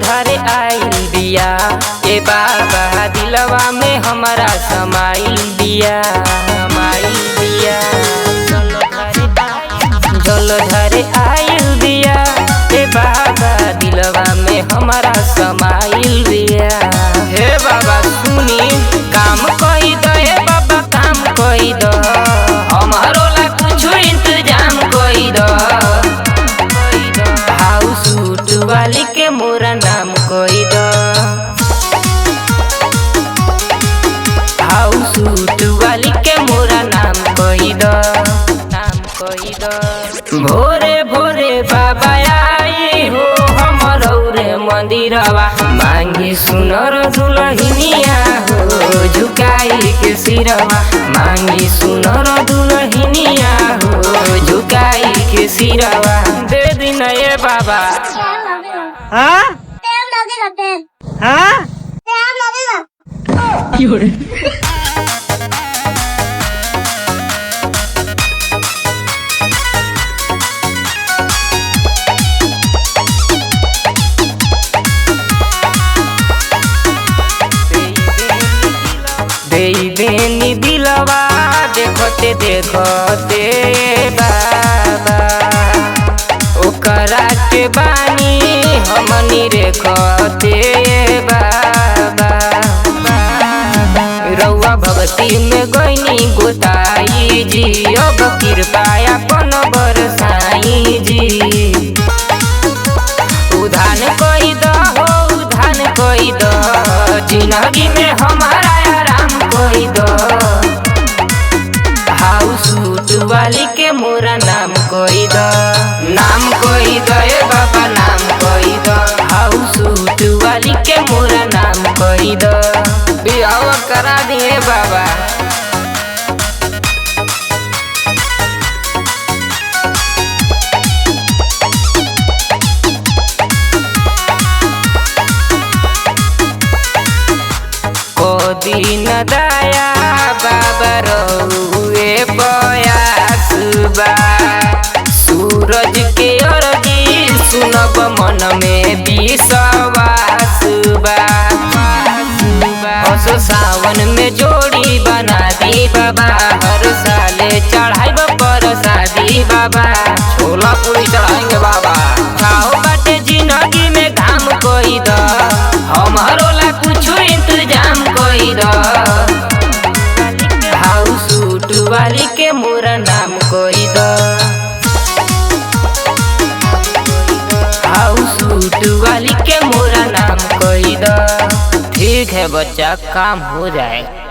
धारे आइल बिया। ए बाबा दिलवा में हमारा समाइल बिया, समाइल बिया। जल धारे आइल बिया। ए बाबा दिलवा में हमारा समाइल बिया। हे बाबा सुनी काम कोई दो, ए बाबा काम कोई दो, हमारो ला कुछ इंतजाम कोई दो। हाउस सूट वाली के मोरा नाम कोई दो, हाउस सूट वाली के मोरा नाम कोई दो, नाम कोई दो। भोरे भोरे बाबा आई हो हमरो रे मंदिरवा, मांगी सुनर दुल्हनिया हो झुकाई के सिरवा, मांगी सुनर दुल्हनिया हो झुकाई के सिरवा। दे दिन ये बाबा। हाँ हाँ देनी दिलवा देखते देखते बाबा, ओकरा के बानी हमनी रेखते बाबा। रउआ भक्ति में गईनी गोताई जी, अब कृपया अपन बरसाई जी। उधान कोई दो हो, उधान कोई दो, जिंदगी में हमारा आराम कोई दो। हाउस सूट वाली के मोरा नाम कोई दो, नाम कोई दो ए बाबा नाम कोई दो। हाउस सूट वाली के मोरा नाम कोई दो, बियाह करा दिए बाबा। दिन दया बाबा रउए बयास बा, सूरज के अरजी सुनब मन में विश्वास बा। असो सावन में जोड़ी बना दी बाबा, हर साले चढ़ाइब परसादी बाबा। छोला पूरी चढ़ाएंगे बाबा। खाओ बाटे जिंदगी में घाम कोई दो, हमारो ला कुछ इंतजाम कोई दो। हाउस सूट वाली के मोरा नाम कोई दो, हाउस सूट वाली के मोरा नाम कोई दो। ठीक है बच्चा, काम हो जाएगा।